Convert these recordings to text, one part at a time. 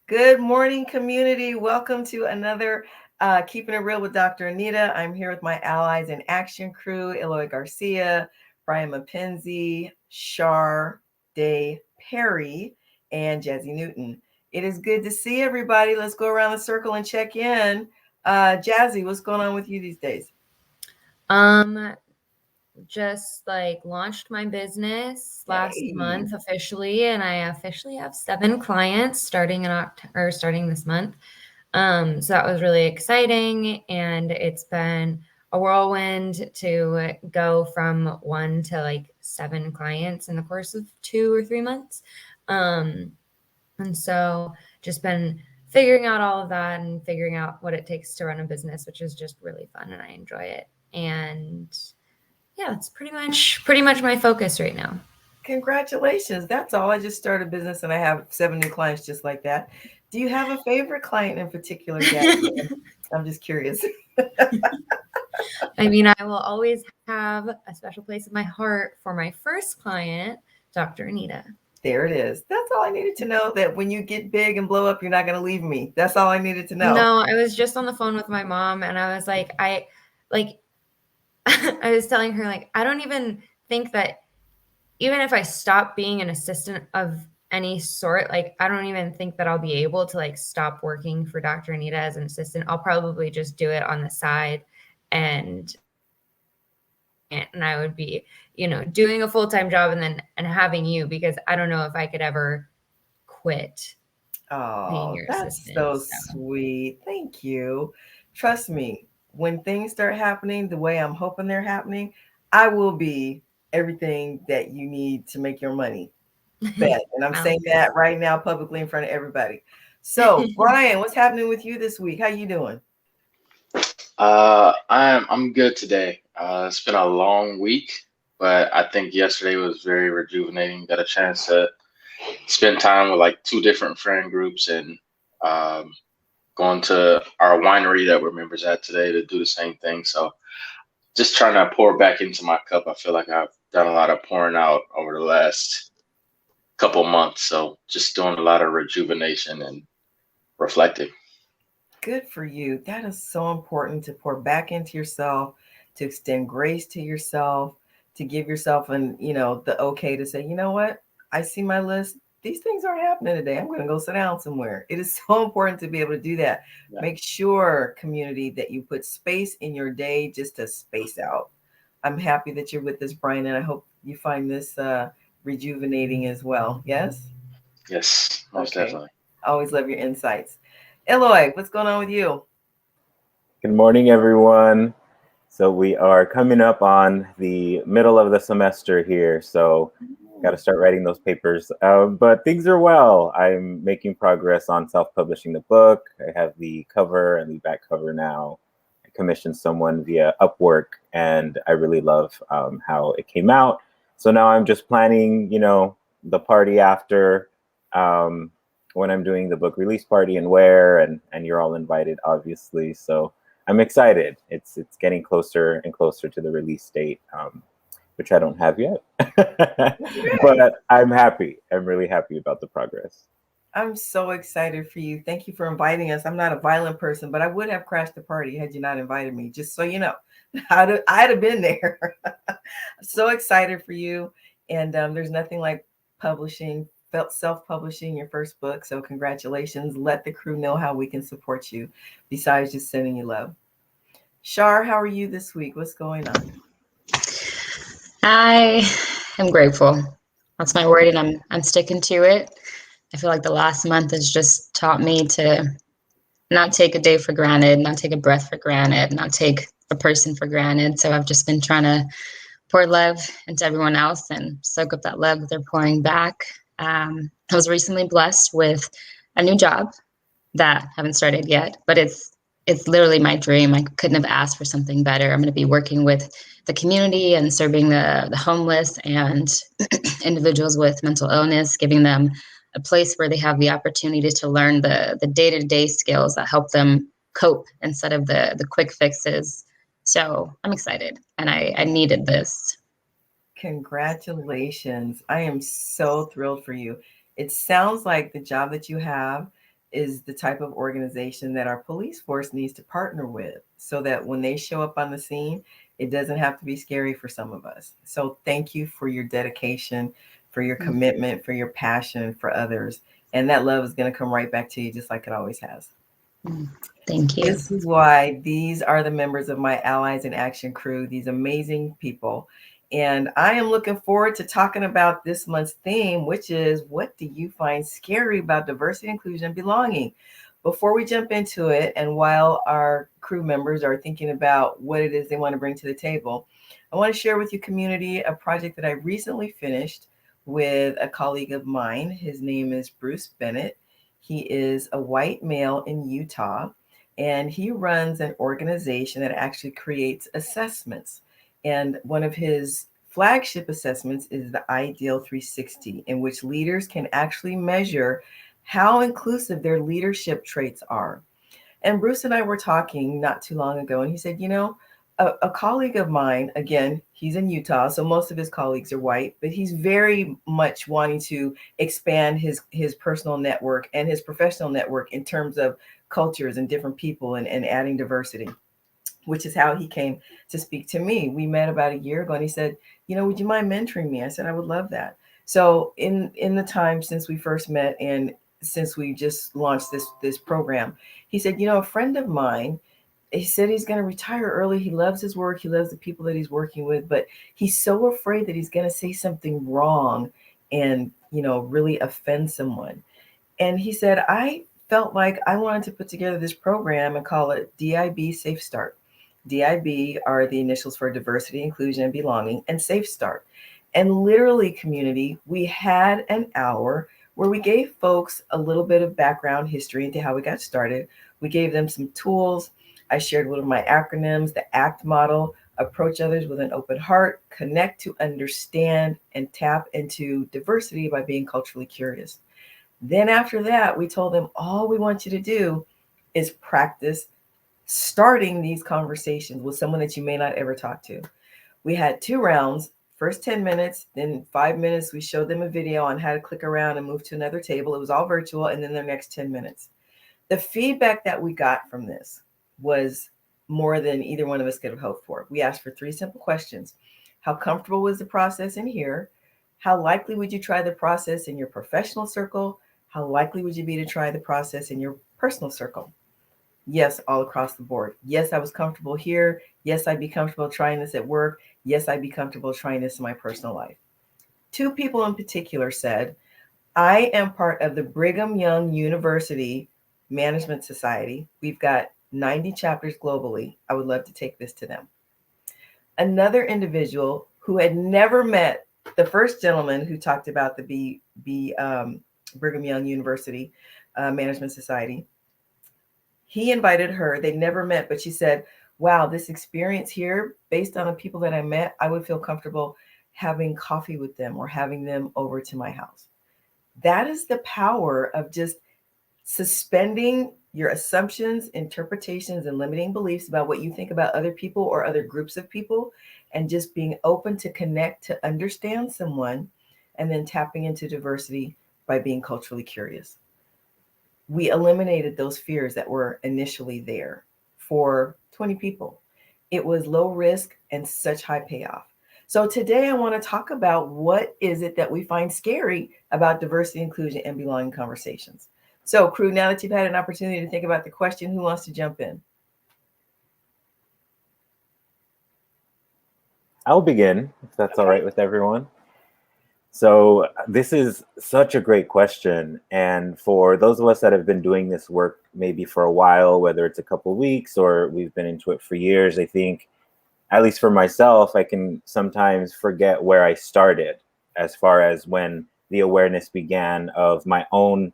Good morning, community. Welcome to another Keeping It Real with Dr. Anita. I'm here with my allies in action crew, Eloy Garcia, Brian Mapenzi, Shar Day Perry, and Jazzy Newton. It is good to see everybody. Let's go around the circle and check in. Jazzy, what's going on with you these days? Just like launched my business last Hey, month officially, and I officially have 7 clients starting in October, starting this month. So that was really exciting, and it's been a whirlwind to go from 1 to like 7 clients in the course of 2 or 3 months. And so just been figuring out all of that and figuring out what it takes to run a business, which is just really fun and I enjoy it. And yeah, that's pretty much my focus right now. congratulations. That's all. I just started a business and I have 7 new clients just like that. Do you have a favorite client in particular, Jazzy? I'm just curious. I mean, I will always have a special place in my heart for my first client, Dr. Anita. There it is. That's all I needed to know, that when you get big and blow up, you're not going to leave me. That's all I needed to know. No, I was just on the phone with my mom and I was like I was telling her like I don't even think that even if I stop being an assistant of any sort, like I don't even think that I'll be able to like stop working for Dr. Anita as an assistant. I'll probably just do it on the side and and I would be, doing a full-time job and having you because I don't know if I could ever quit being Oh, your that's assistant. so So sweet. Thank you. Trust me, when things start happening the way I'm hoping they're happening, I will be everything that you need to make your money. Bet. And I'm sounds saying good. that right now publicly in front of everybody. So, Brian, what's happening with you this week? How you doing? I'm good today. It's been a long week, but I think yesterday was very rejuvenating. Got a chance to spend time with like 2 different friend groups and um, going to our winery that we're members at today to do the same thing. So just trying to pour back into my cup. I feel like I've done a lot of pouring out over the last couple months. So just doing a lot of rejuvenation and reflecting. Good for you. That is so important, to pour back into yourself, to extend grace to yourself, to give yourself the okay to say, you know what? I see my list. These things aren't happening today. I'm going to go sit down somewhere. It is so important to be able to do that. Yeah. Make sure, community, that you put space in your day just to space out. I'm happy that you're with us, Brian, and I hope you find this rejuvenating as well. Yes? Yes, most Okay. definitely. I always love your insights. Eloy, what's going on with you? Good morning, everyone. So we are coming up on the middle of the semester here, so got to start writing those papers. But things are well. I'm making progress on self-publishing the book. I have the cover and the back cover now. I commissioned someone via Upwork, and I really love how it came out. So now I'm just planning, the party after. When I'm doing the book release party and where, and you're all invited, obviously. So I'm excited. It's getting closer and closer to the release date, which I don't have yet. Okay. But I'm happy. I'm really happy about the progress. I'm so excited for you. Thank you for inviting us. I'm not a violent person, but I would have crashed the party had you not invited me, just so you know. I'd have been there. So excited for you. And there's nothing like publishing, self-publishing your first book. So congratulations. Let the crew know how we can support you besides just sending you love. Shar, how are you this week? What's going on? I am grateful. That's my word, and I'm sticking to it. I feel like the last month has just taught me to not take a day for granted, not take a breath for granted, not take a person for granted. So I've just been trying to pour love into everyone else and soak up that love that they're pouring back. I was recently blessed with a new job that I haven't started yet, but it's literally my dream. I couldn't have asked for something better. I'm going to be working with the community and serving the homeless and individuals with mental illness, giving them a place where they have the opportunity to learn the day-to-day skills that help them cope instead of the quick fixes. So I'm excited, and I needed this. Congratulations. I am so thrilled for you. It sounds like the job that you have is the type of organization that our police force needs to partner with so that when they show up on the scene, it doesn't have to be scary for some of us. So thank you for your dedication, for your commitment, for your passion for others. And that love is going to come right back to you just like it always has. Thank you. This is why these are the members of my Allies in Action crew, these amazing people. And I am looking forward to talking about this month's theme, which is what do you find scary about diversity, inclusion, and belonging? Before we jump into it, and while our crew members are thinking about what it is they want to bring to the table, I want to share with you, community, a project that I recently finished with a colleague of mine. His name is Bruce Bennett. He is a white male in Utah, and he runs an organization that actually creates assessments. And one of his flagship assessments is the Ideal 360, in which leaders can actually measure how inclusive their leadership traits are. And Bruce and I were talking not too long ago, and he said, you know, a colleague of mine, again, he's in Utah, so most of his colleagues are white, but he's very much wanting to expand his personal network and his professional network in terms of cultures and different people and adding diversity, which is how he came to speak to me. We met about a year ago, and he said, you know, would you mind mentoring me? I said, I would love that. So in the time since we first met and since we just launched this program, he said, you know, a friend of mine, he said he's going to retire early. He loves his work. He loves the people that he's working with, but he's so afraid that he's going to say something wrong and, you know, really offend someone. And he said, I felt like I wanted to put together this program and call it DIB Safe Start. DIB are the initials for diversity, inclusion, and belonging, and Safe Start. And literally, community, we had an hour where we gave folks a little bit of background history into how we got started. We gave them some tools. I shared one of my acronyms, the ACT model: approach others with an open heart, connect to understand, and tap into diversity by being culturally curious. Then after that, we told them all we want you to do is practice starting these conversations with someone that you may not ever talk to. We had 2 rounds, first 10 minutes, then 5 minutes. We showed them a video on how to click around and move to another table. It was all virtual. And then the next 10 minutes. The feedback that we got from this was more than either one of us could have hoped for. We asked for 3 simple questions. How comfortable was the process in here? How likely would you try the process in your professional circle? How likely would you be to try the process in your personal circle? Yes, all across the board. Yes, I was comfortable here. Yes, I'd be comfortable trying this at work. Yes, I'd be comfortable trying this in my personal life. 2 people in particular said, I am part of the Brigham Young University Management Society. We've got 90 chapters globally. I would love to take this to them. Another individual who had never met the first gentleman who talked about the Brigham Young University Management Society, he invited her. They never met, but she said, wow, this experience here, based on the people that I met, I would feel comfortable having coffee with them or having them over to my house. That is the power of just suspending your assumptions, interpretations, and limiting beliefs about what you think about other people or other groups of people, and just being open to connect, to understand someone, and then tapping into diversity by being culturally curious. We eliminated those fears that were initially there for 20 people. It was low risk and such high payoff. So today I want to talk about what is it that we find scary about diversity, inclusion, and belonging conversations. So crew, now that you've had an opportunity to think about the question, who wants to jump in? I'll begin, if that's all right with everyone. So this is such a great question. And for those of us that have been doing this work maybe for a while, whether it's a couple of weeks or we've been into it for years, I think, at least for myself, I can sometimes forget where I started as far as when the awareness began of my own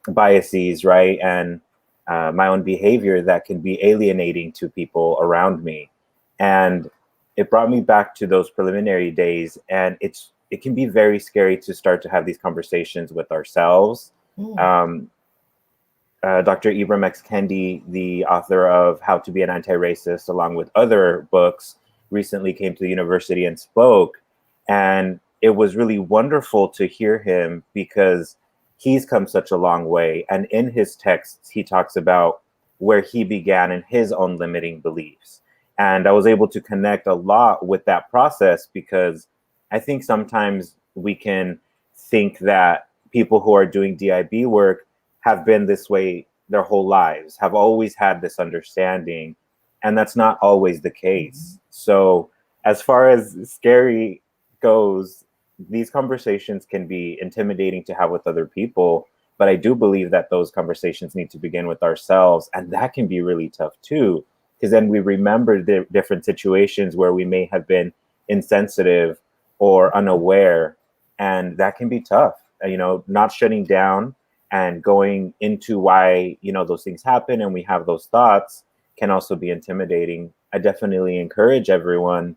biases, right? And my own behavior that can be alienating to people around me. And it brought me back to those preliminary days. And it can be very scary to start to have these conversations with ourselves. Dr. Ibram X. Kendi, the author of How to Be an Anti-Racist, along with other books, recently came to the university and spoke. And it was really wonderful to hear him because he's come such a long way. And in his texts, he talks about where he began in his own limiting beliefs. And I was able to connect a lot with that process, because I think sometimes we can think that people who are doing DIB work have been this way their whole lives, have always had this understanding. And that's not always the case. So, as far as scary goes, these conversations can be intimidating to have with other people. But I do believe that those conversations need to begin with ourselves. And that can be really tough too, because then we remember the different situations where we may have been insensitive or unaware. And that can be tough, not shutting down and going into why, those things happen and we have those thoughts can also be intimidating. I definitely encourage everyone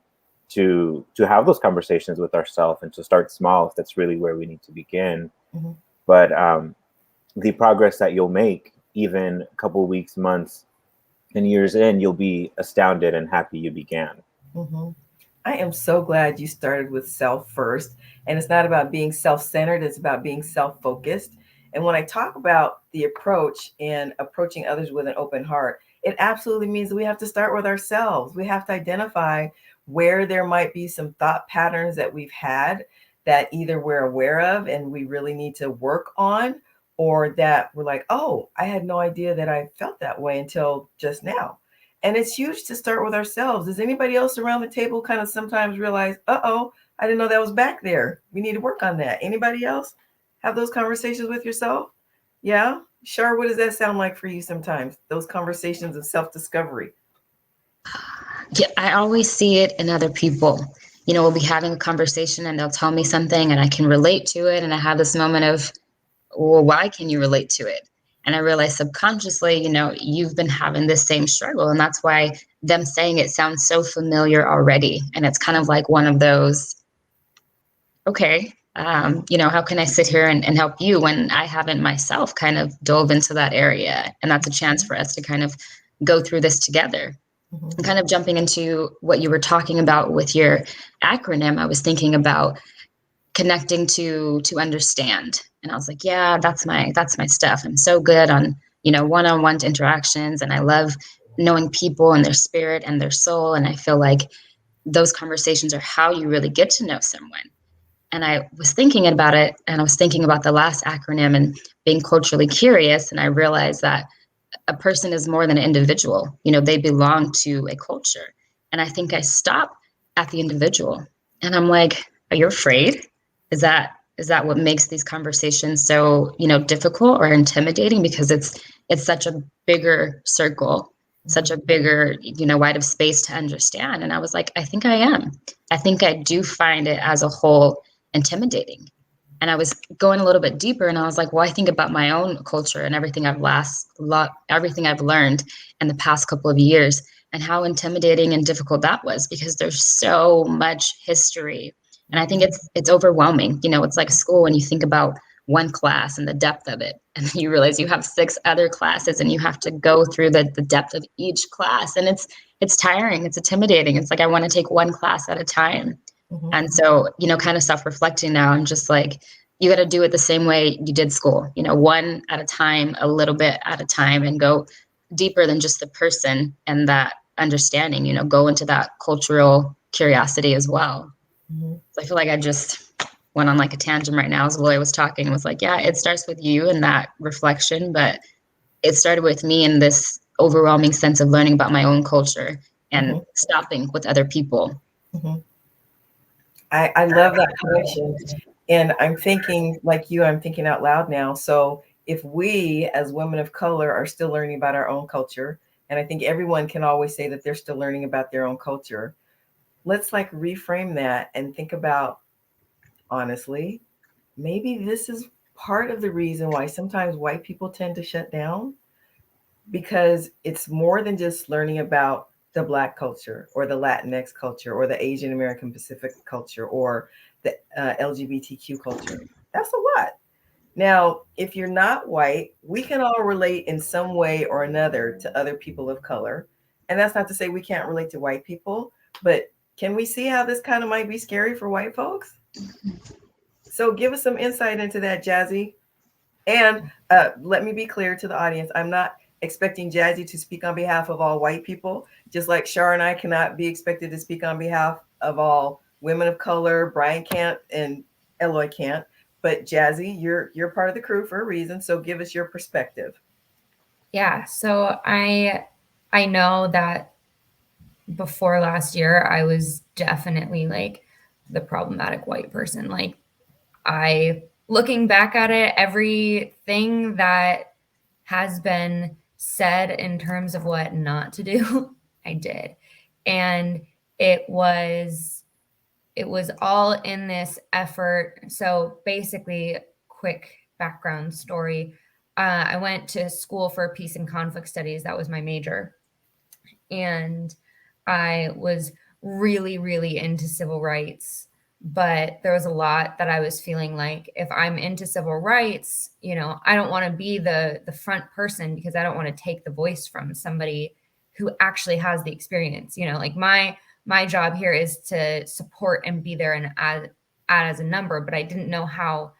to have those conversations with ourselves and to start small if that's really where we need to begin. Mm-hmm. But the progress that you'll make, even a couple weeks, months, and years in, you'll be astounded and happy you began. Mm-hmm. I am so glad you started with self first. And it's not about being self-centered, it's about being self-focused. And when I talk about the approach and approaching others with an open heart, it absolutely means that we have to start with ourselves. We have to identify where there might be some thought patterns that we've had that either we're aware of and we really need to work on, or that we're like, oh, I had no idea that I felt that way until just now. And it's huge to start with ourselves. Does anybody else around the table kind of sometimes realize, uh-oh, I didn't know that was back there. We need to work on that. Anybody else have those conversations with yourself? Yeah? Shar, what does that sound like for you sometimes? Those conversations of self-discovery. Yeah, I always see it in other people. We'll be having a conversation and they'll tell me something and I can relate to it. And I have this moment of, well, why can you relate to it? And I realize subconsciously, you've been having this same struggle. And that's why them saying it sounds so familiar already. And it's kind of like one of those, okay, how can I sit here and help you when I haven't myself kind of dove into that area? And that's a chance for us to kind of go through this together. Mm-hmm. And kind of jumping into what you were talking about with your acronym, I was thinking about connecting to understand. And I was like, yeah, that's my stuff. I'm so good on, one-on-one interactions. And I love knowing people and their spirit and their soul. And I feel like those conversations are how you really get to know someone. And I was thinking about it, and I was thinking about the last acronym and being culturally curious. And I realized that a person is more than an individual. They belong to a culture. And I think I stop at the individual. And I'm like, are you afraid? Is that what makes these conversations so, difficult or intimidating? Because it's such a bigger circle, such a bigger, wide of space to understand. And I was like, I think I am. I think I do find it as a whole intimidating. And I was going a little bit deeper, and I was like, well, I think about my own culture and everything everything I've learned in the past couple of years, and how intimidating and difficult that was, because there's so much history. And I think it's overwhelming. It's like school when you think about one class and the depth of it, and then you realize you have 6 other classes and you have to go through the depth of each class. And it's tiring, it's intimidating. It's like I want to take one class at a time. Mm-hmm. And so, kind of self-reflecting now, I'm just like, you got to do it the same way you did school, one at a time, a little bit at a time, and go deeper than just the person and that understanding, go into that cultural curiosity as well. Mm-hmm. So I feel like I just went on like a tangent right now as Loy was talking, and was like, yeah, it starts with you and that reflection, but it started with me in this overwhelming sense of learning about my own culture and stopping with other people. Mm-hmm. I love that connection. And I'm thinking like you, I'm thinking out loud now. So if we as women of color are still learning about our own culture, and I think everyone can always say that they're still learning about their own culture, let's like reframe that and think about, honestly, maybe this is part of the reason why sometimes white people tend to shut down, because it's more than just learning about the Black culture or the Latinx culture or the Asian American Pacific culture or the LGBTQ culture. That's a lot. Now, if you're not white, we can all relate in some way or another to other people of color. And that's not to say we can't relate to white people, but can we see how this kind of might be scary for white folks? So give us some insight into that, Jazzy. And let me be clear to the audience. I'm not expecting Jazzy to speak on behalf of all white people, just like Shar and I cannot be expected to speak on behalf of all women of color. Brian can't and Eloy can't. But Jazzy, you're part of the crew for a reason. So give us your perspective. Yeah. So I know that before last year, I was definitely like the problematic white person. Like, looking back at it, everything that has been said in terms of what not to do, I did. And it was all in this effort. So basically, quick background story. I went to school for peace and conflict studies. That was my major. And I was really, really into civil rights. But there was a lot that I was feeling like, if I'm into civil rights, I don't want to be the front person, because I don't want to take the voice from somebody who actually has the experience. Like my job here is to support and be there and add as a number, but I didn't know how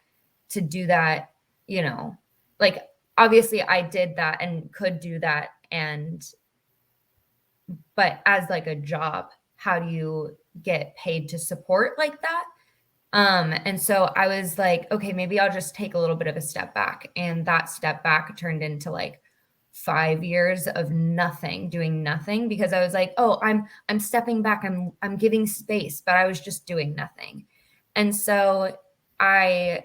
to do that. Like, obviously I did that and could do that, but as like a job, how do you get paid to support like that? And so I was like, okay, maybe I'll just take a little bit of a step back. And that step back turned into like 5 years of nothing, doing nothing, because I was like, oh, I'm stepping back, I'm giving space, but I was just doing nothing. And so I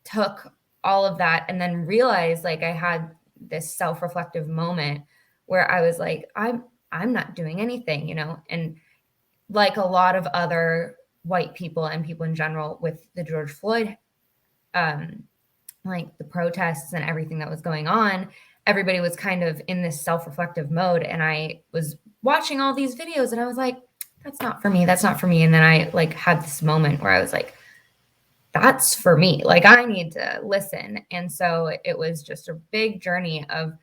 took all of that and then realized, like, I had this self-reflective moment where I was like, I'm not doing anything, and like a lot of other white people and people in general with the George Floyd, like the protests and everything that was going on, everybody was kind of in this self-reflective mode. And I was watching all these videos and I was like, that's not for me. That's not for me. And then I like had this moment where I was like, that's for me. Like, I need to listen. And so it was just a big journey of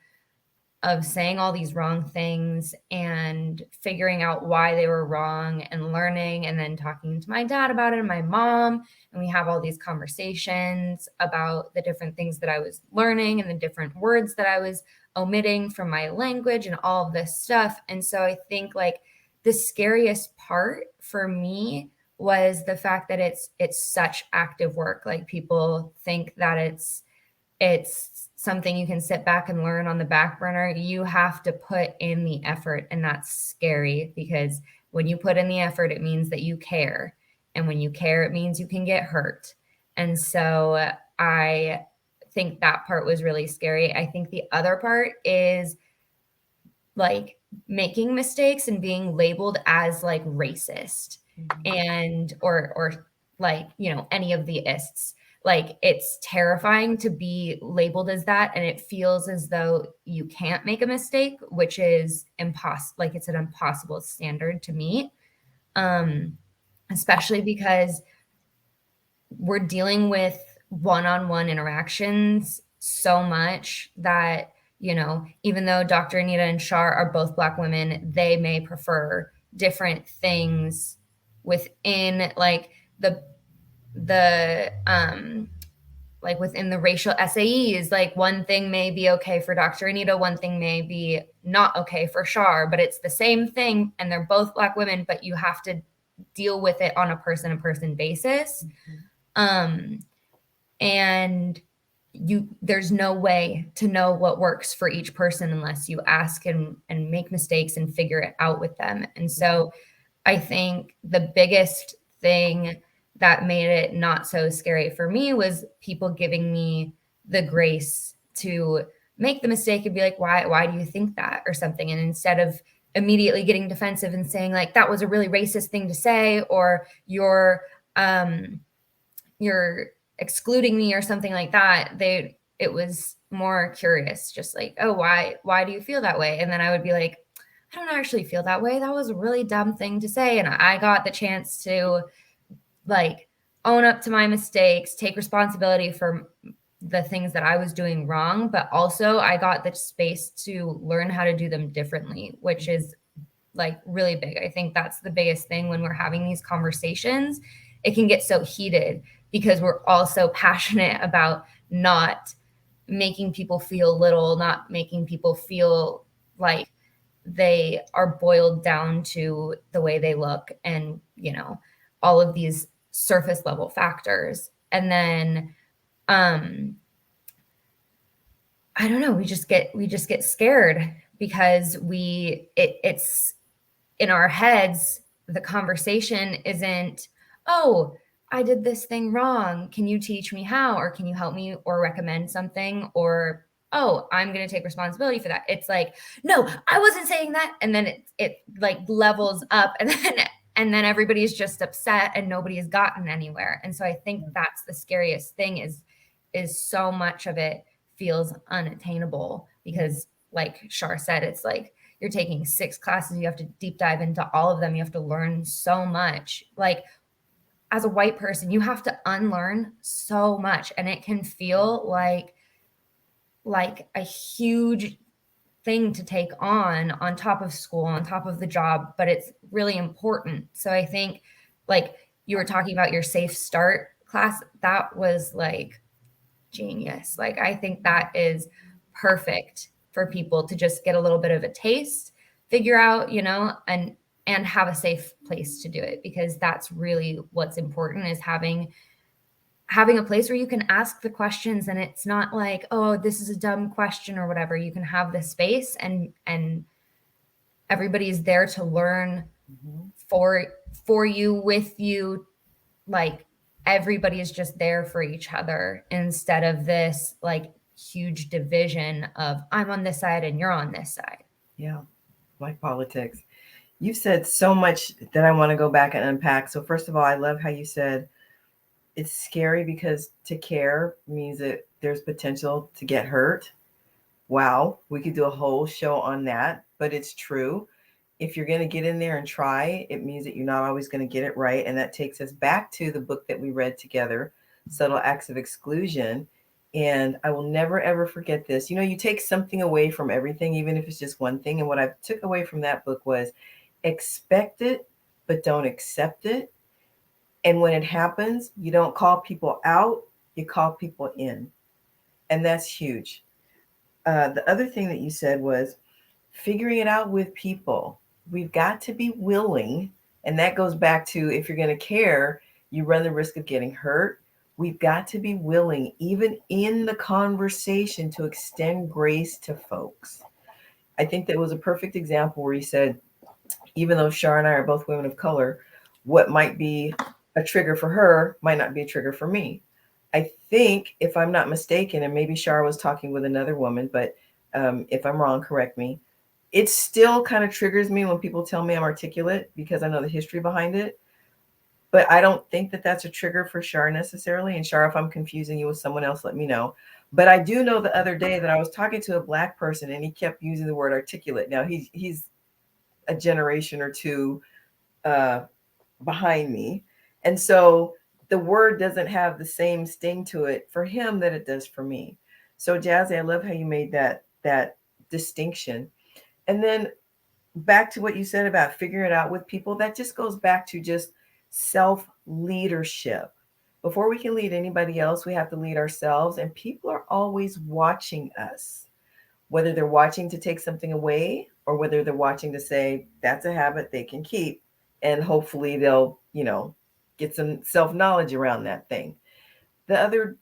saying all these wrong things and figuring out why they were wrong and learning, and then talking to my dad about it and my mom. And we have all these conversations about the different things that I was learning and the different words that I was omitting from my language and all of this stuff. And so I think like the scariest part for me was the fact that it's such active work. Like, people think that it's something you can sit back and learn on the back burner. You have to put in the effort, and that's scary, because when you put in the effort, it means that you care. And when you care, it means you can get hurt. And so I think that part was really scary. I think the other part is like making mistakes and being labeled as like racist, and or like, any of the ists. Like, it's terrifying to be labeled as that, and it feels as though you can't make a mistake, which is impossible. Like, it's an impossible standard to meet, especially because we're dealing with one-on-one interactions so much that, even though Dr. Anita and Shar are both Black women, they may prefer different things within like the like within the racial SAEs. Like, one thing may be okay for Dr. Anita, one thing may be not okay for Shar, but it's the same thing, and they're both Black women, but you have to deal with it on a person-to-person basis. And there's no way to know what works for each person unless you ask and make mistakes and figure it out with them. And so I think the biggest thing that made it not so scary for me was people giving me the grace to make the mistake and be like, why do you think that, or something? And instead of immediately getting defensive and saying like, that was a really racist thing to say, or you're excluding me or something like that, it was more curious, just like, oh, why do you feel that way? And then I would be like, I don't actually feel that way. That was a really dumb thing to say. And I got the chance to like own up to my mistakes, take responsibility for the things that I was doing wrong, but also I got the space to learn how to do them differently, which is like really big. I think that's the biggest thing when we're having these conversations. It can get so heated because we're all so passionate about not making people feel little, not making people feel like they are boiled down to the way they look and, you know, all of these surface level factors. And then I don't know, we just get scared because it's in our heads, the conversation isn't, oh, I did this thing wrong. Can you teach me how? Or can you help me or recommend something? Or, oh, I'm going to take responsibility for that. It's like, no, I wasn't saying that. And then it like levels up and then everybody's just upset and nobody has gotten anywhere. And so I think that's the scariest thing is so much of it feels unattainable because like Shar said, it's like, you're taking 6 classes, you have to deep dive into all of them, you have to learn so much. Like as a white person, you have to unlearn so much, and it can feel like a huge thing to take on top of school, on top of the job, but it's really important. So I think like you were talking about your safe start class, that was like genius. Like I think that is perfect for people to just get a little bit of a taste, figure out, you know, and have a safe place to do it, because that's really what's important, is having a place where you can ask the questions and it's not like, oh, this is a dumb question or whatever. You can have the space and everybody's there to learn for you, with you. Like everybody is just there for each other instead of this like huge division of I'm on this side and you're on this side. Yeah, like politics. You've said so much that I want to go back and unpack. So first of all, I love how you said it's scary because to care means that there's potential to get hurt. Wow, we could do a whole show on that, but it's true. If you're going to get in there and try, it means that you're not always going to get it right. And that takes us back to the book that we read together, Subtle Acts of Exclusion. And I will never, ever forget this. You know, you take something away from everything, even if it's just one thing. And what I took away from that book was expect it, but don't accept it. And when it happens, you don't call people out, you call people in. And that's huge. The other thing that you said was figuring it out with people. We've got to be willing. And that goes back to, if you're going to care, you run the risk of getting hurt. We've got to be willing, even in the conversation, to extend grace to folks. I think that was a perfect example where you said, even though Shar and I are both women of color, what might be a trigger for her might not be a trigger for me. I think, if I'm not mistaken, and maybe Shar was talking with another woman, but if I'm wrong, correct me. It still kind of triggers me when people tell me I'm articulate because I know the history behind it. But I don't think that that's a trigger for Shar necessarily. And Shar, if I'm confusing you with someone else, let me know. But I do know the other day that I was talking to a Black person and he kept using the word articulate. Now he's a generation or two behind me. And so the word doesn't have the same sting to it for him that it does for me. So Jazzy, I love how you made that distinction. And then back to what you said about figuring it out with people, that just goes back to just self-leadership. Before we can lead anybody else, we have to lead ourselves. And people are always watching us, whether they're watching to take something away or whether they're watching to say, that's a habit they can keep. And hopefully they'll, get some self-knowledge around that thing. The other,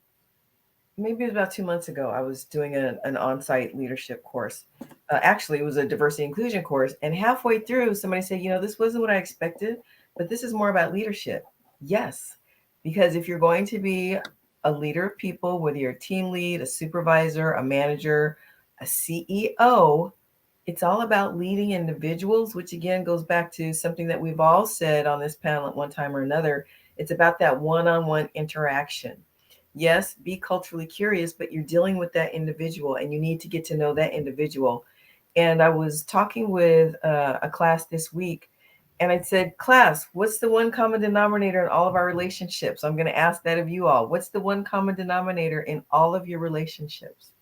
maybe it was about 2 months ago, I was doing an on-site leadership course. Actually, it was a diversity inclusion course. And halfway through, somebody said, this wasn't what I expected, but this is more about leadership. Yes, because if you're going to be a leader of people, whether you're a team lead, a supervisor, a manager, a CEO, it's all about leading individuals, which again goes back to something that we've all said on this panel at one time or another. It's about that one-on-one interaction. Yes, be culturally curious, but you're dealing with that individual and you need to get to know that individual. And I was talking with a class this week and I said, class, what's the one common denominator in all of our relationships? I'm going to ask that of you all. What's the one common denominator in all of your relationships?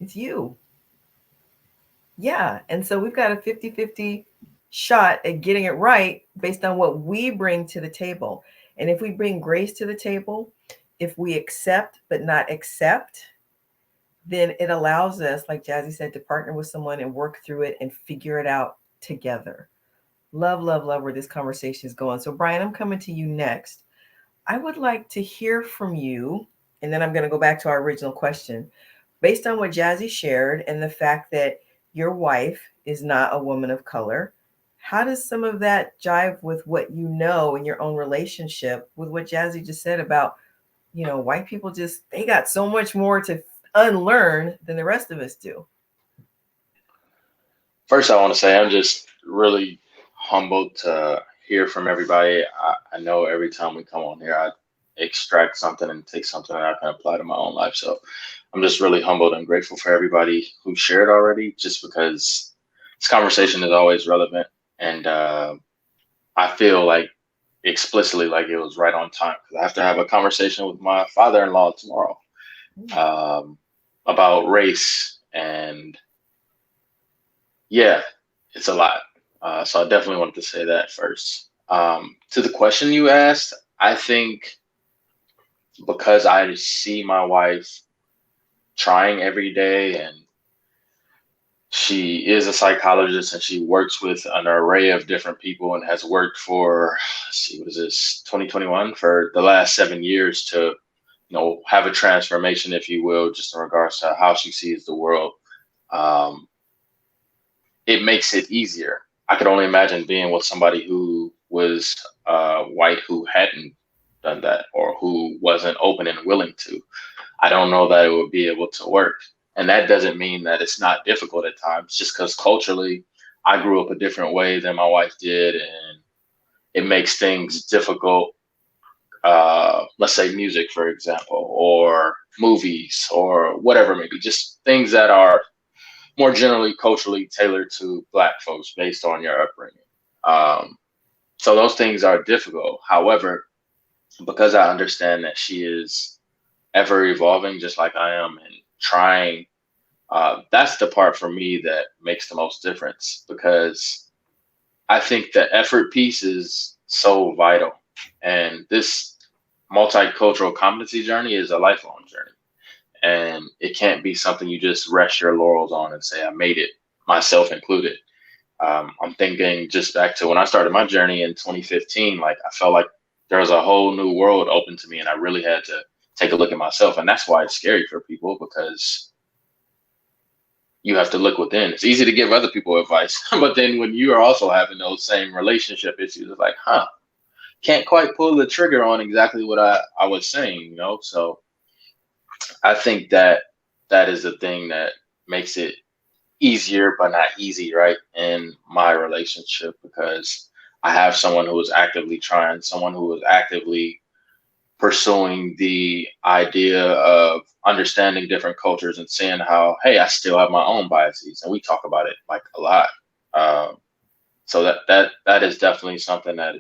It's you. Yeah. And so we've got a 50-50 shot at getting it right based on what we bring to the table. And if we bring grace to the table, if we accept but not accept, then it allows us, like Jazzy said, to partner with someone and work through it and figure it out together. Love, love, love where this conversation is going. So, Brian, I'm coming to you next. I would like to hear from you, and then I'm going to go back to our original question. Based on what Jazzy shared and the fact that your wife is not a woman of color, how does some of that jive with what you know in your own relationship with what Jazzy just said about, white people they got so much more to unlearn than the rest of us do? First, I want to say I'm just really humbled to hear from everybody. I know every time we come on here, I extract something and take something that I can apply to my own life. So I'm just really humbled and grateful for everybody who shared already, just because this conversation is always relevant. And I feel like explicitly like it was right on time, because I have to have a conversation with my father-in-law tomorrow about race. And yeah, it's a lot. So I definitely wanted to say that first. To the question you asked, I think because I see my wife trying every day, and she is a psychologist and she works with an array of different people and has worked for, let's see, what is this, 2021, for the last 7 years to, have a transformation, if you will, just in regards to how she sees the world. It makes it easier. I could only imagine being with somebody who was white, who hadn't done that, or who wasn't open and willing to. I don't know that it would be able to work. And that doesn't mean that it's not difficult at times, just because culturally I grew up a different way than my wife did. And it makes things difficult. Let's say music, for example, or movies, or whatever, maybe just things that are more generally culturally tailored to Black folks based on your upbringing. So those things are difficult. However, because I understand that she is ever evolving, just like I am, and trying, that's the part for me that makes the most difference, because I think the effort piece is so vital. And this multicultural competency journey is a lifelong journey. And it can't be something you just rest your laurels on and say, I made it, myself included. I'm thinking just back to when I started my journey in 2015, like I felt like there was a whole new world open to me, and I really had to take a look at myself. And that's why it's scary for people, because you have to look within. It's easy to give other people advice, but then when you are also having those same relationship issues, it's like, can't quite pull the trigger on exactly what I was saying, So I think that is the thing that makes it easier, but not easy, right, in my relationship, because I have someone who is actively trying, someone who is actively pursuing the idea of understanding different cultures and seeing how, hey, I still have my own biases, and we talk about it like a lot. So that is definitely something that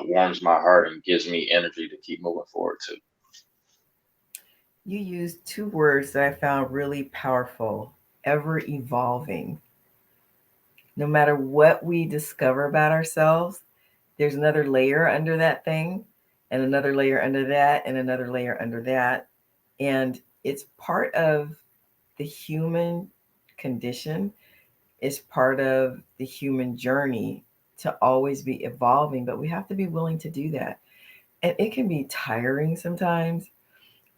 warms my heart and gives me energy to keep moving forward too. You used two words that I found really powerful: ever evolving. No matter what we discover about ourselves, there's another layer under that thing, and another layer under that, and another layer under that. And it's part of the human condition, it's part of the human journey to always be evolving, but we have to be willing to do that. And it can be tiring sometimes.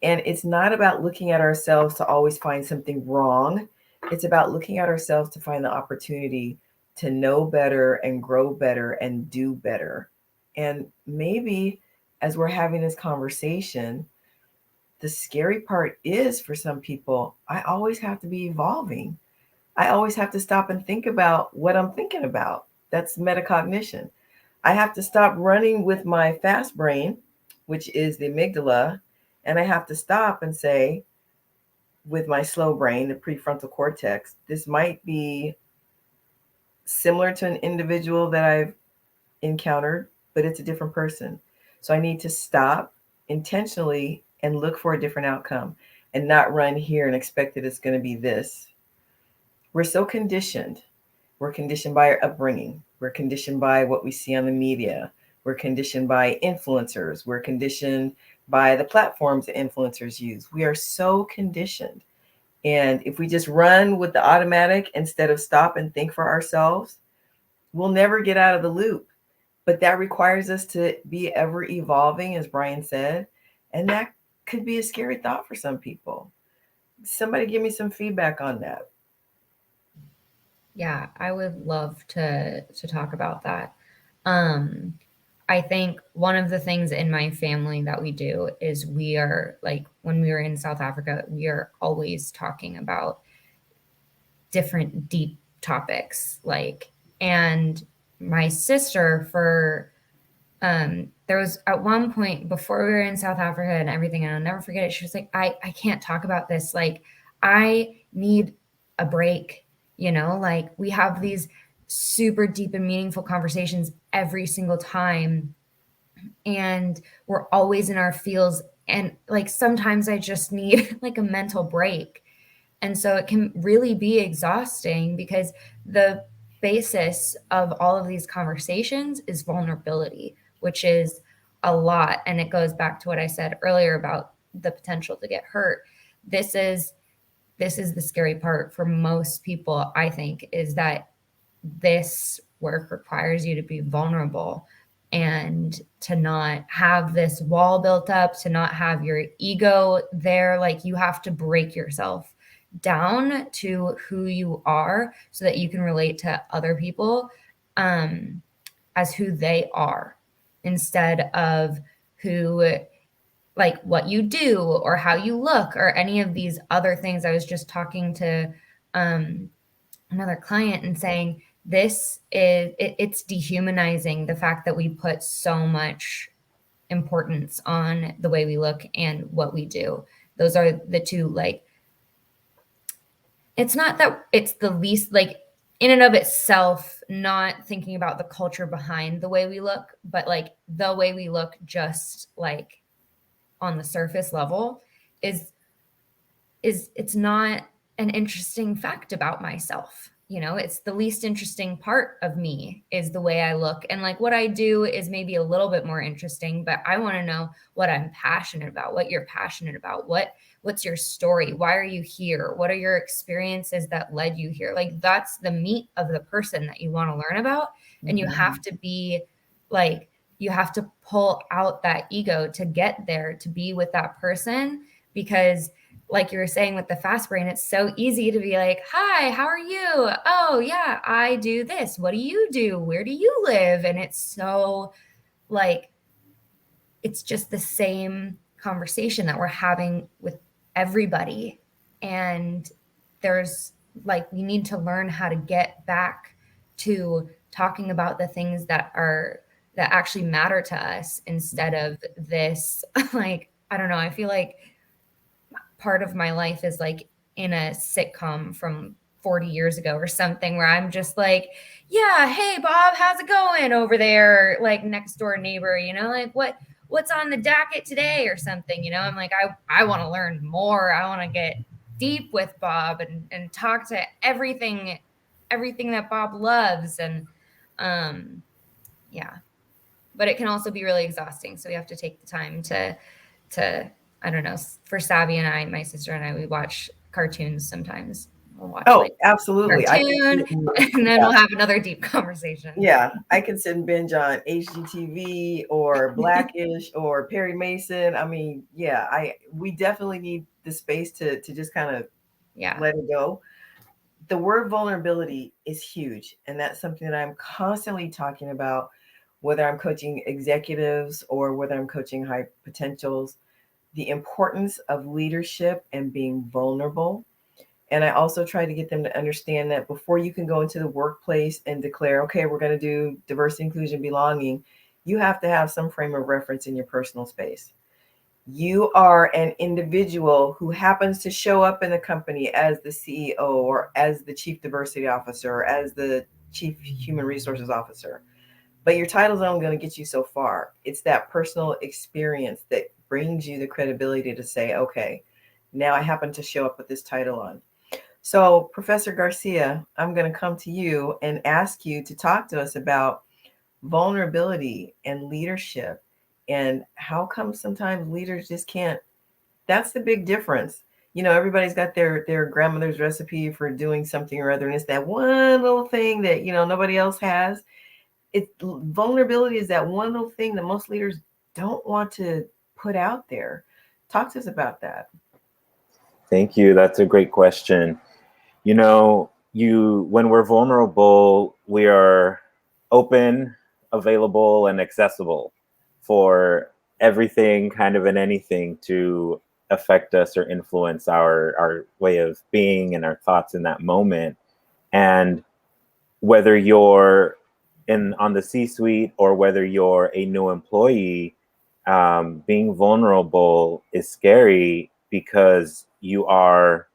And it's not about looking at ourselves to always find something wrong. It's about looking at ourselves to find the opportunity to know better and grow better and do better. And maybe as we're having this conversation, the scary part is for some people, I always have to be evolving. I always have to stop and think about what I'm thinking about. That's metacognition. I have to stop running with my fast brain, which is the amygdala, and I have to stop and say, with my slow brain, the prefrontal cortex, this might be similar to an individual that I've encountered, but it's a different person. So I need to stop intentionally and look for a different outcome, and not run here and expect that it's going to be this. We're so conditioned. We're conditioned by our upbringing. We're conditioned by what we see on the media. We're conditioned by influencers. We're conditioned by the platforms that influencers use. We are so conditioned. And if we just run with the automatic instead of stop and think for ourselves, we'll never get out of the loop. But that requires us to be ever evolving, as Brian said. And that could be a scary thought for some people. Somebody give me some feedback on that. Yeah, I would love to talk about that. I think one of the things in my family that we do is we are like, when we were in South Africa, we are always talking about different deep topics. Like, and my sister there was at one point before we were in South Africa and everything, and I'll never forget it. She was like, I can't talk about this. Like, I need a break, like we have these super deep and meaningful conversations every single time. And we're always in our fields. And like, sometimes I just need like a mental break. And so it can really be exhausting because the basis of all of these conversations is vulnerability, which is a lot. And it goes back to what I said earlier about the potential to get hurt. This is the scary part for most people, I think, is that this work requires you to be vulnerable and to not have this wall built up, to not have your ego there. Like, you have to break yourself down to who you are so that you can relate to other people as who they are, instead of who, like, what you do or how you look or any of these other things. I was just talking to another client and saying, it's dehumanizing, the fact that we put so much importance on the way we look and what we do. Those are the two, like, it's not that it's the least, like, in and of itself, not thinking about the culture behind the way we look, but like the way we look just like on the surface level is it's not an interesting fact about myself. It's the least interesting part of me is the way I look. And like, what I do is maybe a little bit more interesting, but I want to know what I'm passionate about, what you're passionate about, what's your story? Why are you here? What are your experiences that led you here? Like, that's the meat of the person that you want to learn about. And you have to be like, you have to pull out that ego to get there, to be with that person, because like you were saying with the fast brain, it's so easy to be like, hi, how are you? Oh yeah, I do this. What do you do? Where do you live? And it's so like, it's just the same conversation that we're having with everybody. And there's like, we need to learn how to get back to talking about the things that actually matter to us, instead of this, like, I don't know. I feel like part of my life is like in a sitcom from 40 years ago or something, where I'm just like, yeah, hey Bob, how's it going over there? Like, next door neighbor, like what's on the docket today or something, I'm like, I want to learn more. I want to get deep with Bob and talk to everything that Bob loves. And yeah, but it can also be really exhausting. So we have to take the time to I don't know, for Savvy and I, my sister and I, we watch cartoons sometimes. We'll watch absolutely. Cartoon, and then we'll have another deep conversation. Yeah, I can sit and binge on HGTV or Blackish or Perry Mason. I mean, yeah, we definitely need the space to just kind of let it go. The word vulnerability is huge, and that's something that I'm constantly talking about, whether I'm coaching executives or whether I'm coaching high potentials. The importance of leadership and being vulnerable. And I also try to get them to understand that before you can go into the workplace and declare, okay, we're going to do diversity, inclusion, belonging, you have to have some frame of reference in your personal space. You are an individual who happens to show up in the company as the CEO or as the chief diversity officer or as the chief human resources officer. But your title's only going to get you so far. It's that personal experience that brings you the credibility to say, okay, now I happen to show up with this title on. So, Professor Garcia, I'm going to come to you and ask you to talk to us about vulnerability and leadership, and how come sometimes leaders just can't. That's the big difference. Everybody's got their grandmother's recipe for doing something or other, and it's that one little thing that nobody else has. Vulnerability is that one little thing that most leaders don't want to put out there. Talk to us about that. Thank you. That's a great question. When we're vulnerable, we are open, available, and accessible for everything, kind of, and anything to affect us or influence our way of being and our thoughts in that moment. And whether you're on the C-suite or whether you're a new employee, being vulnerable is scary because you are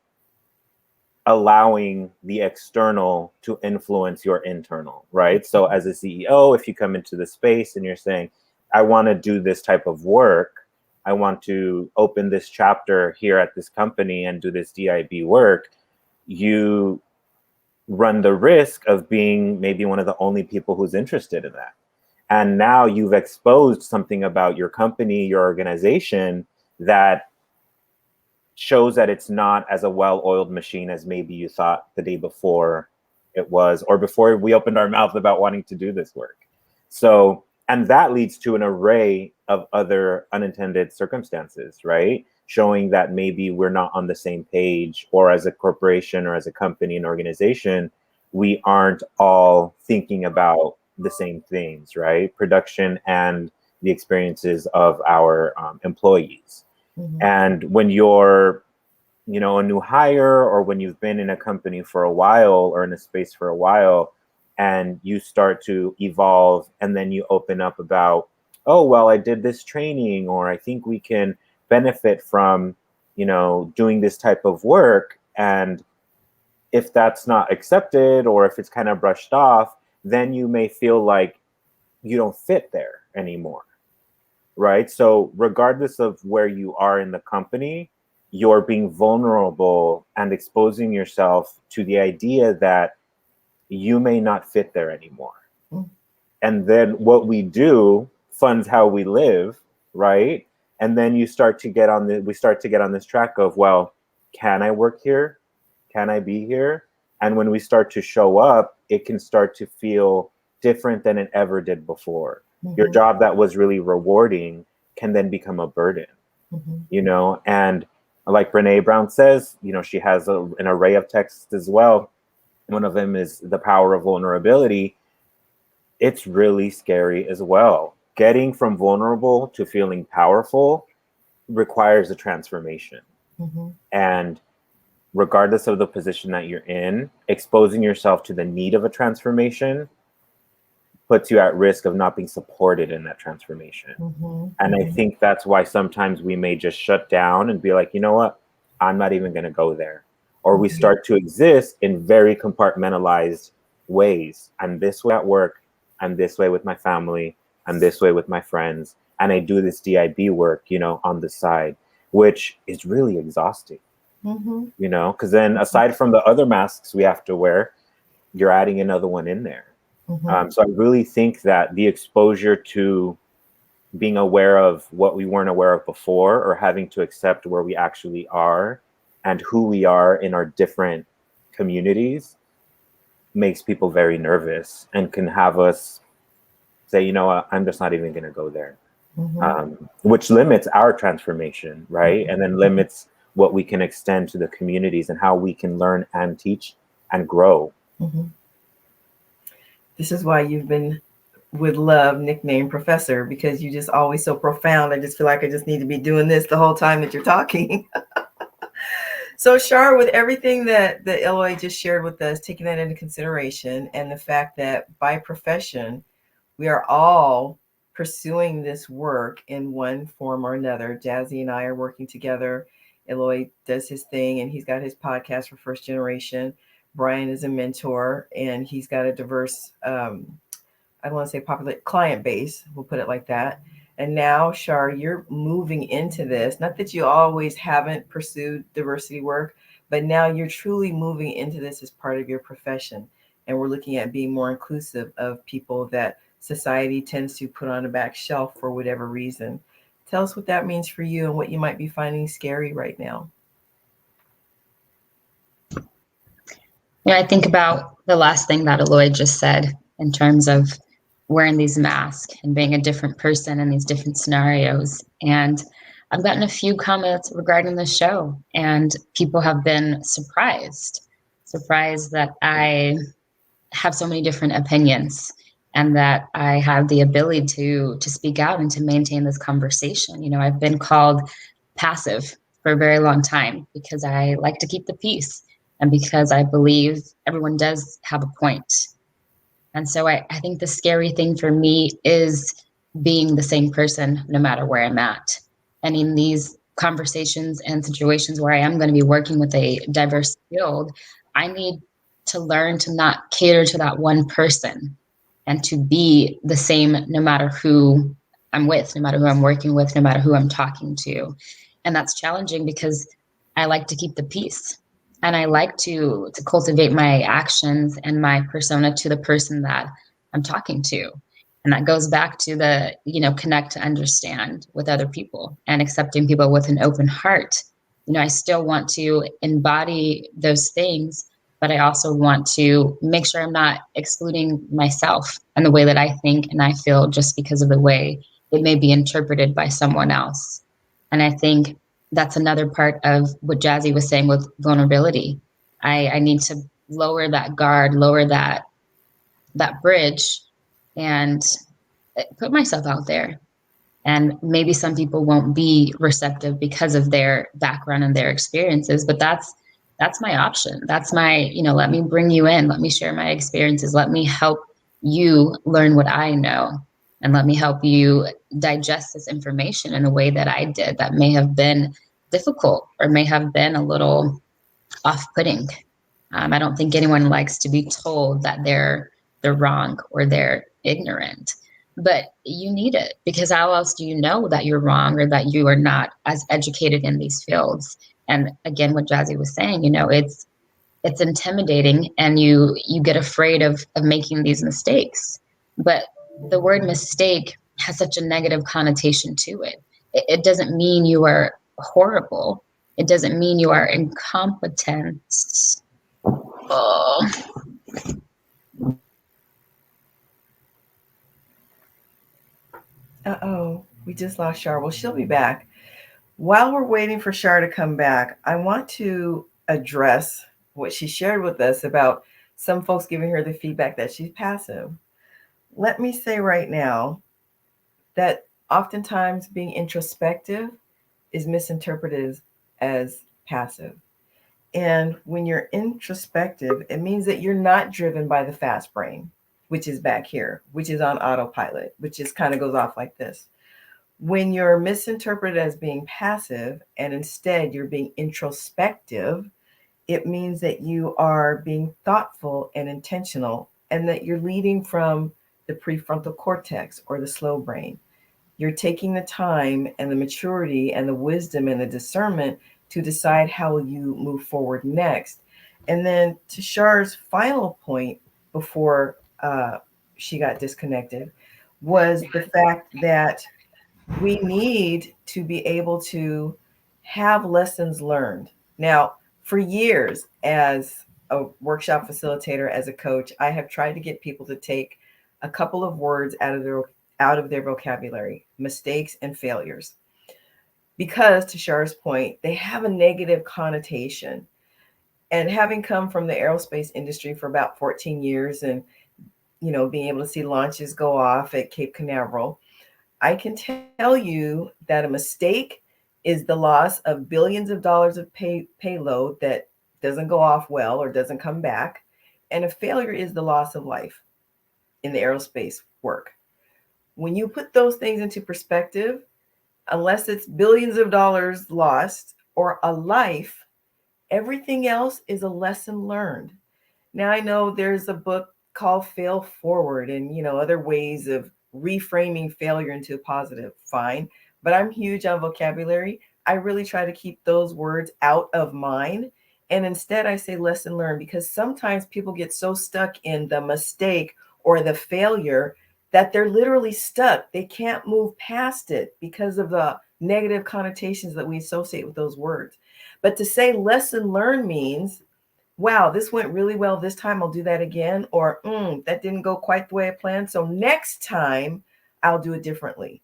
allowing the external to influence your internal, right? So as a CEO, if you come into the space and you're saying, I want to do this type of work, I want to open this chapter here at this company and do this DIB work, you run the risk of being maybe one of the only people who's interested in that. And now you've exposed something about your company, your organization, that shows that it's not as a well-oiled machine as maybe you thought the day before it was, or before we opened our mouth about wanting to do this work. So, and that leads to an array of other unintended circumstances, right? Showing that maybe we're not on the same page, or as a corporation or as a company and organization, we aren't all thinking about the same things, right? Production and the experiences of our employees. Mm-hmm. And when you're, a new hire, or when you've been in a company for a while or in a space for a while, and you start to evolve, and then you open up about, oh, well, I did this training, or I think we can benefit from, doing this type of work. And if that's not accepted, or if it's kind of brushed off, then you may feel like you don't fit there anymore. Right? So regardless of where you are in the company, you're being vulnerable and exposing yourself to the idea that you may not fit there anymore. Mm. And then what we do funds how we live, right? And then we start to get on this track of, well, can I work here? Can I be here? And when we start to show up, it can start to feel different than it ever did before. Mm-hmm. Your job that was really rewarding can then become a burden, mm-hmm. And like Brene Brown says, she has an array of texts as well. One of them is The Power of Vulnerability. It's really scary as well. Getting from vulnerable to feeling powerful requires a transformation. Mm-hmm. And regardless of the position that you're in, exposing yourself to the need of a transformation puts you at risk of not being supported in that transformation. Mm-hmm. And mm-hmm. I think that's why sometimes we may just shut down and be like, you know what, I'm not even going to go there. Or we start to exist in very compartmentalized ways. I'm this way at work, I'm this way with my family, I'm this way with my friends, and I do this DIB work, on the side, which is really exhausting. Mm-hmm. Because then aside from the other masks we have to wear, you're adding another one in there. Mm-hmm. So I really think that the exposure to being aware of what we weren't aware of before, or having to accept where we actually are and who we are in our different communities, makes people very nervous and can have us say, I'm just not even going to go there. Mm-hmm. Which limits our transformation, right? And then limits what we can extend to the communities and how we can learn and teach and grow. Mm-hmm. This is why you've been, with love, nicknamed Professor, because you're just always so profound. I just feel like I just need to be doing this the whole time that you're talking. So, Shar, with everything that Eloy just shared with us, taking that into consideration, and the fact that by profession, we are all pursuing this work in one form or another. Jazzy and I are working together. Eloy does his thing, and he's got his podcast for First Generation. Brian is a mentor, and he's got a diverse, I don't want to say popular client base, we'll put it like that. And now, Shar, you're moving into this. Not that you always haven't pursued diversity work, but now you're truly moving into this as part of your profession. And we're looking at being more inclusive of people that society tends to put on a back shelf for whatever reason. Tell us what that means for you and what you might be finding scary right now. I think about the last thing that Aloy just said in terms of wearing these masks and being a different person in these different scenarios. And I've gotten a few comments regarding the show, and people have been surprised that I have so many different opinions and that I have the ability to speak out and to maintain this conversation. I've been called passive for a very long time because I like to keep the peace and because I believe everyone does have a point. And so I think the scary thing for me is being the same person no matter where I'm at. And in these conversations and situations where I am going to be working with a diverse field, I need to learn to not cater to that one person and to be the same no matter who I'm with, no matter who I'm working with, no matter who I'm talking to. And that's challenging because I like to keep the peace. And I like to cultivate my actions and my persona to the person that I'm talking to. And that goes back to the, connect to understand with other people and accepting people with an open heart. I still want to embody those things, but I also want to make sure I'm not excluding myself and the way that I think and I feel just because of the way it may be interpreted by someone else. And I think that's another part of what Jazzy was saying with vulnerability. I need to lower that guard, lower that bridge, and put myself out there. And maybe some people won't be receptive because of their background and their experiences, but that's my option. That's my, let me bring you in, let me share my experiences, let me help you learn what I know, and let me help you digest this information in a way that I did that may have been difficult or may have been a little off-putting. I don't think anyone likes to be told that they're wrong or they're ignorant, but you need it because how else do you know that you're wrong or that you are not as educated in these fields? And again, what Jazzy was saying, it's intimidating and you get afraid of making these mistakes. But the word mistake has such a negative connotation to it. It doesn't mean you are horrible. It doesn't mean you are incompetent. Oh. Uh-oh, we just lost Shar. Well, she'll be back. While we're waiting for Shar to come back, I want to address what she shared with us about some folks giving her the feedback that she's passive. Let me say right now that oftentimes being introspective is misinterpreted as passive. And when you're introspective, it means that you're not driven by the fast brain, which is back here, which is on autopilot, which just kind of goes off like this. When you're misinterpreted as being passive and instead you're being introspective, it means that you are being thoughtful and intentional and that you're leading from the prefrontal cortex or the slow brain. You're taking the time and the maturity and the wisdom and the discernment to decide how you move forward next. And then to Shar's final point before she got disconnected was the fact that we need to be able to have lessons learned. Now, for years as a workshop facilitator, as a coach, I have tried to get people to take a couple of words out of their vocabulary, mistakes and failures. Because to Shar's point, they have a negative connotation. And having come from the aerospace industry for about 14 years and being able to see launches go off at Cape Canaveral, I can tell you that a mistake is the loss of billions of dollars of payload that doesn't go off well or doesn't come back. And a failure is the loss of life in the aerospace work. When you put those things into perspective, unless it's billions of dollars lost or a life, everything else is a lesson learned. Now, I know there's a book called Fail Forward and, other ways of reframing failure into a positive. Fine. But I'm huge on vocabulary. I really try to keep those words out of mine. And instead, I say lesson learned because sometimes people get so stuck in the mistake or the failure that they're literally stuck. They can't move past it because of the negative connotations that we associate with those words. But to say lesson learned means, wow, this went really well this time, I'll do that again. Or that didn't go quite the way I planned, so next time I'll do it differently.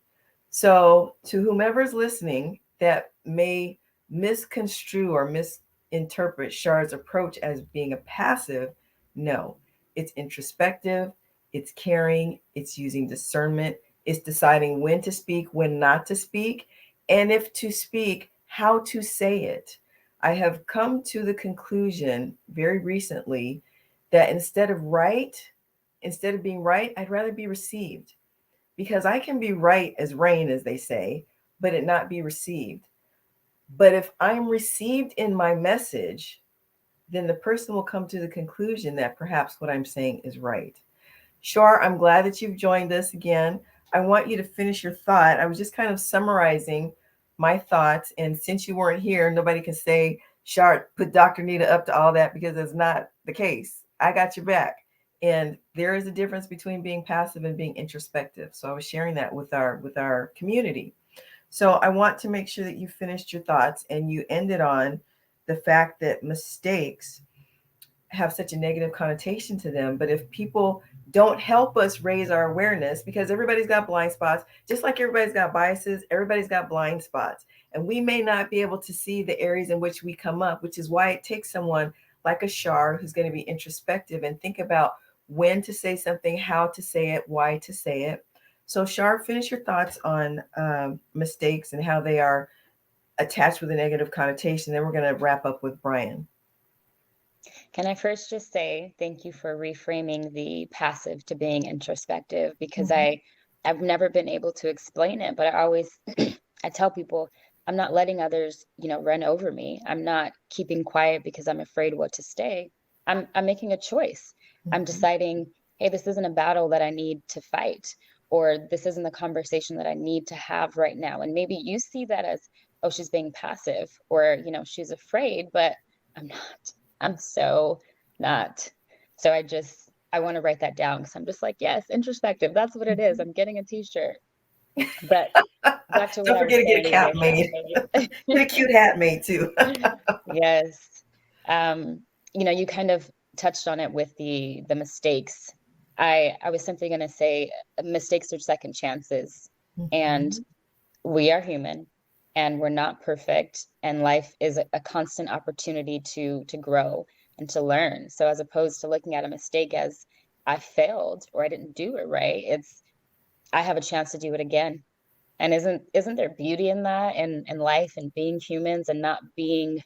So to whomever's listening that may misconstrue or misinterpret Char's approach as being a passive, no, it's introspective, it's caring, it's using discernment, it's deciding when to speak, when not to speak, and if to speak, how to say it. I have come to the conclusion very recently that instead of being right, I'd rather be received, because I can be right as rain, as they say, but it not be received. But if I'm received in my message, then the person will come to the conclusion that perhaps what I'm saying is right. Char, I'm glad that you've joined us again. I want you to finish your thought. I was just kind of summarizing my thoughts. And since you weren't here, nobody can say, Char, put Dr. Nita up to all that, because that's not the case. I got your back. And there is a difference between being passive and being introspective. So I was sharing that with our community. So I want to make sure that you finished your thoughts, and you ended on the fact that mistakes have such a negative connotation to them. But if people don't help us raise our awareness, because everybody's got blind spots, just like everybody's got biases, everybody's got blind spots. And we may not be able to see the areas in which we come up, which is why it takes someone like a Char who's going to be introspective and think about when to say something, how to say it, why to say it. So Char, finish your thoughts on mistakes and how they are attached with a negative connotation. Then we're going to wrap up with Brian. Can I first just say thank you for reframing the passive to being introspective, because I've never been able to explain it, but I always I tell people I'm not letting others, run over me. I'm not keeping quiet because I'm afraid what to say. I'm making a choice. I'm deciding, hey, this isn't a battle that I need to fight, or this isn't the conversation that I need to have right now. And maybe you see that as, oh, she's being passive, or, she's afraid, but I'm not. I'm so not. So I want to write that down, because I'm just like, yes, introspective. That's what it is. I'm getting a t-shirt. But back to what Don't I was forget to get saying. a cap made. Get a cute hat made too. Yes. You kind of touched on it with the mistakes. I was simply going to say mistakes are second chances. And we are human, and we're not perfect, and life is a constant opportunity to grow and to learn. So as opposed to looking at a mistake as I failed or I didn't do it right, it's I have a chance to do it again. And isn't there beauty in that, in life, and being humans, and not being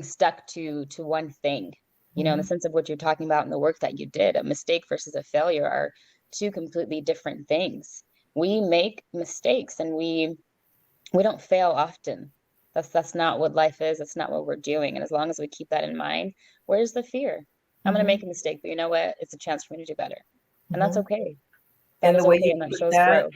stuck to one thing, in the sense of what you're talking about in the work that you did. A mistake versus a failure are two completely different things. We make mistakes, and we don't fail often. That's not what life is. That's not what we're doing. And as long as we keep that in mind, where's the fear? I'm going to make a mistake, but you know what? It's a chance for me to do better. And that's okay. That is okay, and that shows growth.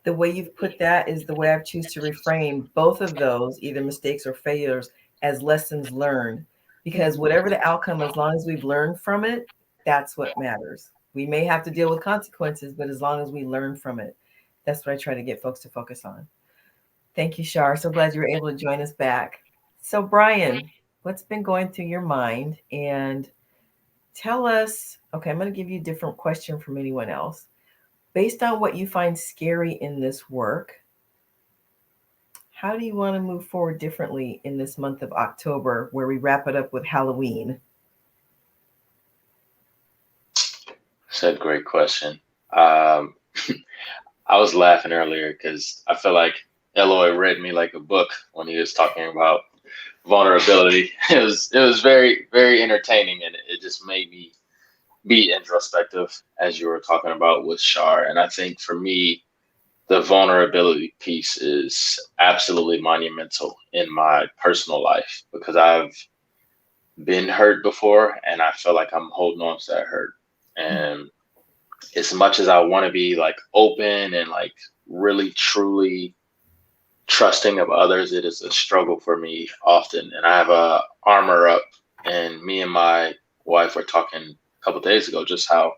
The way you've put that is the way I choose to reframe both of those, either mistakes or failures, as lessons learned. Because whatever the outcome, as long as we've learned from it, that's what matters. We may have to deal with consequences, but as long as we learn from it, that's what I try to get folks to focus on. Thank you, Char. So glad you were able to join us back. So Brian, what's been going through your mind? And tell us, okay, I'm going to give you a different question from anyone else. Based on what you find scary in this work, how do you want to move forward differently in this month of October, where we wrap it up with Halloween? That's a great question. I was laughing earlier because I feel like Eloy read me like a book when he was talking about vulnerability. It was very, very entertaining, and it just made me be introspective, as you were talking about with Char. And I think for me, the vulnerability piece is absolutely monumental in my personal life, because I've been hurt before, and I feel like I'm holding on to that hurt. And as much as I want to be like open and like really truly trusting of others, it is a struggle for me often. And I have a armor up, and me and my wife were talking couple days ago, just how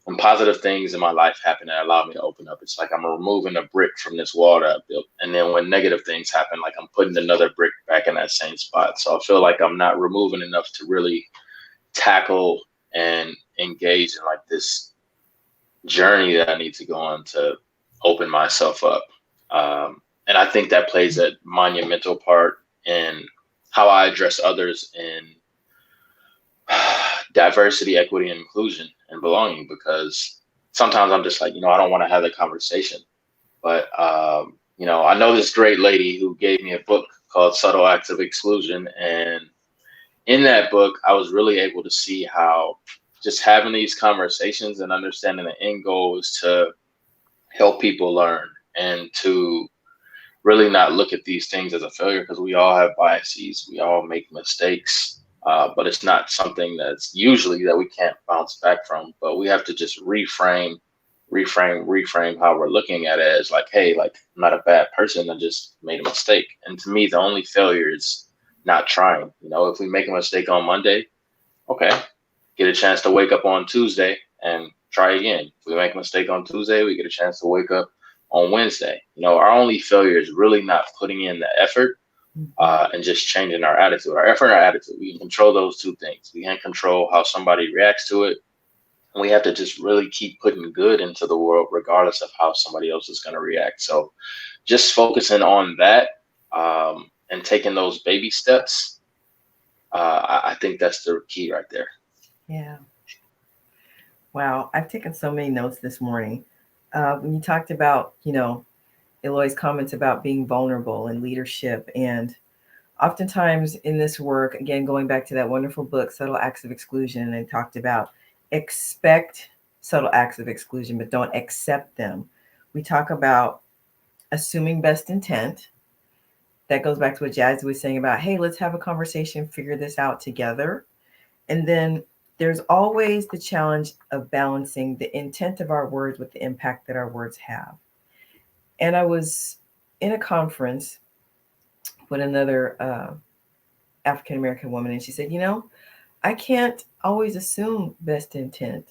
when positive things in my life happen that allow me to open up, it's like I'm removing a brick from this wall that I built. And then when negative things happen, like I'm putting another brick back in that same spot. So I feel like I'm not removing enough to really tackle and engage in like this journey that I need to go on to open myself up. And I think that plays a monumental part in how I address others in diversity, equity, and inclusion and belonging, because sometimes I'm just like, I don't want to have the conversation. But, I know this great lady who gave me a book called Subtle Acts of Exclusion. And in that book, I was really able to see how just having these conversations and understanding the end goal is to help people learn and to really not look at these things as a failure, because we all have biases, we all make mistakes, but it's not something that's usually that we can't bounce back from. But we have to just reframe how we're looking at it as like, hey, like I'm not a bad person, I just made a mistake. And to me, the only failure is not trying. If we make a mistake on Monday, okay, get a chance to wake up on Tuesday and try again. If we make a mistake on Tuesday, we get a chance to wake up on Wednesday. Our only failure is really not putting in the effort and just changing our attitude. Our effort and our attitude, we can control those two things. We can't control how somebody reacts to it. And we have to just really keep putting good into the world, regardless of how somebody else is going to react. So just focusing on that and taking those baby steps, I think that's the key right there. Yeah. Wow. I've taken so many notes this morning. When you talked about, Eloy's comments about being vulnerable and leadership. And oftentimes in this work, again, going back to that wonderful book, Subtle Acts of Exclusion, and talked about expect subtle acts of exclusion, but don't accept them. We talk about assuming best intent. That goes back to what Jazzy was saying about, hey, let's have a conversation, figure this out together. And then there's always the challenge of balancing the intent of our words with the impact that our words have. And I was in a conference with another African-American woman, and she said, I can't always assume best intent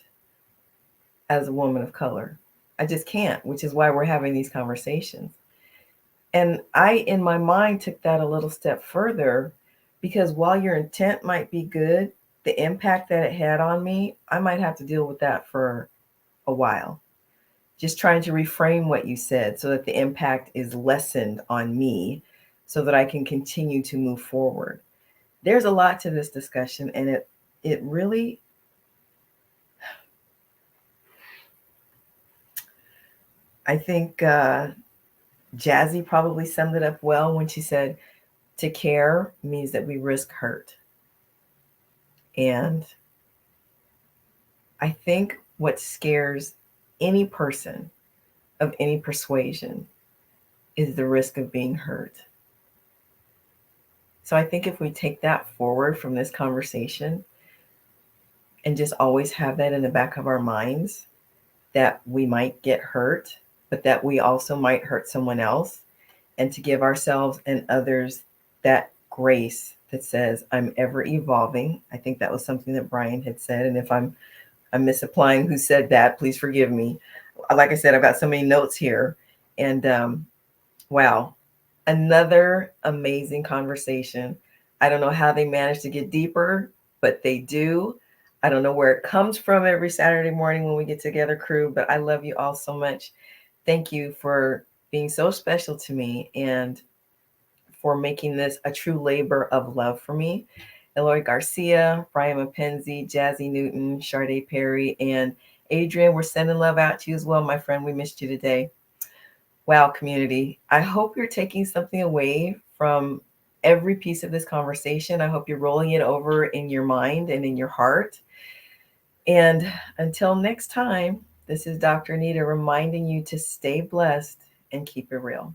as a woman of color. I just can't, which is why we're having these conversations. And I, in my mind, took that a little step further, because while your intent might be good, the impact that it had on me, I might have to deal with that for a while. Just trying to reframe what you said so that the impact is lessened on me so that I can continue to move forward. There's a lot to this discussion, and it really, I think Jazzy probably summed it up well when she said, to care means that we risk hurt. And I think what scares any person of any persuasion is the risk of being hurt. So I think if we take that forward from this conversation and just always have that in the back of our minds, that we might get hurt, but that we also might hurt someone else, and to give ourselves and others that grace that says, I'm ever evolving. I think that was something that Brian had said. And if I'm misapplying who said that, please forgive me. Like I said, I've got so many notes here. And wow, another amazing conversation. I don't know how they manage to get deeper, but they do. I don't know where it comes from every Saturday morning when we get together, crew, but I love you all so much. Thank you for being so special to me and for making this a true labor of love for me. Eloy Garcia, Brian Mapenzi, Jazzy Newton, Sade Perry, and Adrian, we're sending love out to you as well, my friend. We missed you today. Wow, community. I hope you're taking something away from every piece of this conversation. I hope you're rolling it over in your mind and in your heart. And until next time, this is Dr. Anita reminding you to stay blessed and keep it real.